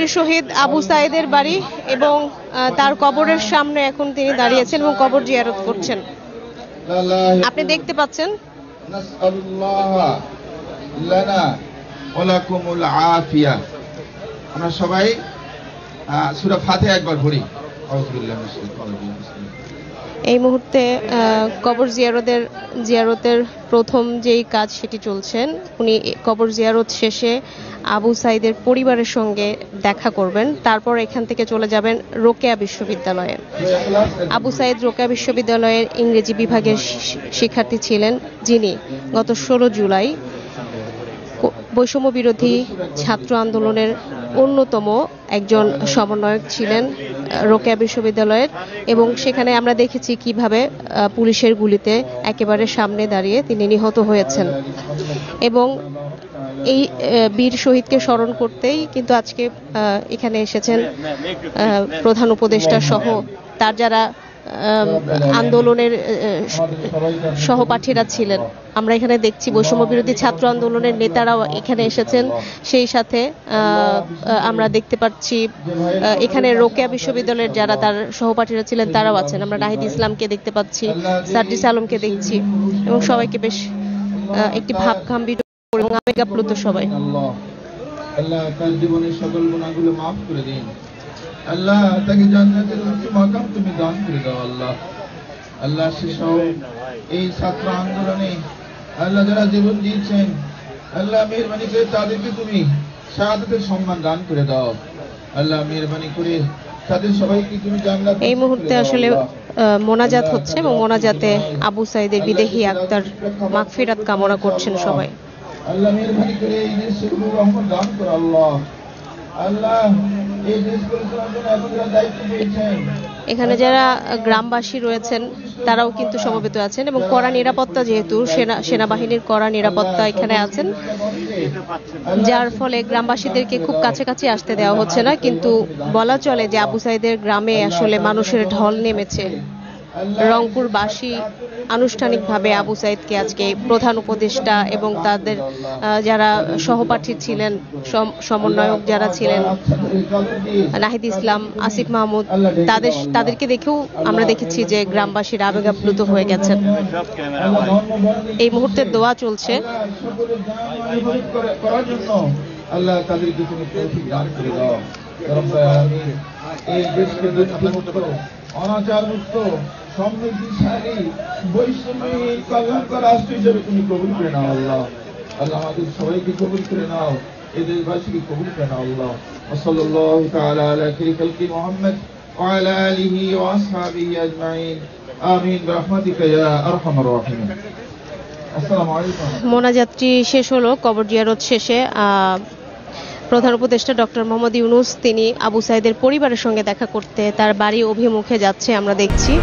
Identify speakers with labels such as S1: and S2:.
S1: বীর শহীদ আবু সাইদের বাড়ি এবং তার কবরের সামনে এখন তিনি দাঁড়িয়েছেন এবং কবর জিয়ারত করছেন। আপনি দেখতে পাচ্ছেন
S2: আমরা সবাই সূরা ফাতিহা একবার পড়ি।
S1: এই মুহূর্তে কবর জিয়ারতের প্রথম যেই কাজ সেটি চলছেন। উনি কবর জিয়ারত শেষে আবু সাইদের পরিবারের সঙ্গে দেখা করবেন, তারপর এখান থেকে চলে যাবেন রোকেয়া বিশ্ববিদ্যালয়ে। আবু সাইদ রোকেয়া বিশ্ববিদ্যালয়ের ইংরেজি বিভাগের শিক্ষার্থী ছিলেন, যিনি গত 16 জুলাই বৈষম্য বিরোধী ছাত্র আন্দোলনের অন্যতম একজন সমন্বয়ক ছিলেন রোকেয়া বিশ্ববিদ্যালয়ের, এবং সেখানে আমরা দেখেছি কিভাবে পুলিশের গুলিতে একেবারে সামনে দাঁড়িয়ে তিনি নিহত হয়েছেন। এবং এই বীর শহীদকে স্মরণ করতেই কিন্তু আজকে এখানে এসেছেন প্রধান উপদেষ্টা সহ তার যারা আন্দোলনের সহপাঠীরা ছিলেন। আমরা এখানে দেখছি বৈষম্য বিরোধী ছাত্র আন্দোলনের নেতারাও এখানে এসেছেন। সেই সাথে আমরা দেখতে পাচ্ছি এখানে রোকেয়া বিশ্ববিদ্যালয়ের যারা তার সহপাঠীরা ছিলেন তারাও আছেন। আমরা নাহিদ ইসলামকে দেখতে পাচ্ছি, সার্জিস আলমকে দেখছি, এবং সবাইকে বেশ একটি ভাব গাম্ভীর্য এবং আবেগাপ্লুত সবাই।
S2: আল্লাহ তার জীবনের সকল গুনাহগুলো মাফ করে দিন। আল্লাহ তাকে জান্নাতের উচ্চ মাকাম তুমি দান করে দাও। আল্লাহ আল্লাহ সেসব এই ছাত্র আন্দোলনে আল্লাহ যারা জীবন দিয়েছেন, আল্লাহ মেহরবানি করে তাদেরকে তুমি শাহাদাতের সম্মান দান করে দাও। আল্লাহ মেহরবানি করে তাদের সবাইকে তুমি জান্নাত।
S1: এই মুহূর্তে আসলে মোনাজাত হচ্ছে এবং মোনাজাতে আবু সাইদের বিদেহী আত্মার মাগফিরাত কামনা করছেন সবাই।
S2: আল্লাহ মেহরবানি করে এই দেশের উপর রহমত দান করো। আল্লাহ আল্লাহ এই দেশ পরিচালনার জন্য এখন যারা দায়িত্ব পেয়েছেন,
S1: এখানে যারা গ্রামবাসী রয়েছেন তারাও কিন্তু সমবেত আছেন, এবং কড়া নিরাপত্তা, যেহেতু সেনাবাহিনীর কড়া নিরাপত্তা এখানে আছেন, যার ফলে গ্রামবাসীদেরকে খুব কাছাকাছি আসতে দেওয়া হচ্ছে না। কিন্তু বলা চলে যে আবু সাইদের গ্রামে আসলে মানুষের ঢল নেমেছে। রংপুরবাসী আনুষ্ঠানিকভাবে আবু সাইদকে আজকে প্রধান উপদেষ্টা এবং তাদের যারা সহপাঠী ছিলেন, সমন্বয়ক যারা ছিলেন, নাহিদ ইসলাম, আসিফ মাহমুদ, তাদেরকে দেখেও আমরা দেখেছি যে গ্রামবাসীরা আবেগাপ্লুত হয়ে গেছেন। এই মুহূর্তে দোয়া চলছে।
S2: আল্লাহ তাদেরকে তুমি তৌফিক দান করে দাও। এই দেশকে দুর্নীতিমুক্ত, অনাচার মুক্ত, সমৃদ্ধিশালী, বৈষম্যহীন কল্যাণকর রাষ্ট্র হিসেবে তুমি কবুল করে নাও। আল্লাহ আল্লাহ আমাদের সবাইকে কবুল করে নাও, এই দেশবাসীকে কবুল করে নাও। আল্লাহ সাল্লাল্লাহু তাআলা আলা খাইরি খালকি মুহাম্মদ ওয়া আলা আলিহি ওয়া আসহাবিহি আজমাইন। আমিন বিরহমাতিকা ইয়া আরহামার রাহিমিন। আসসালামু আলাইকুম।
S1: মোনাজাতটি শেষ হলো। কবর জিয়ারত শেষে প্রধান উপদেষ্টা ডক্টর মোহাম্মদ ইউনূস তিনি আবু সাইদের পরিবারের সঙ্গে দেখা করতে তার বাড়ি অভিমুখে যাচ্ছে আমরা দেখছি।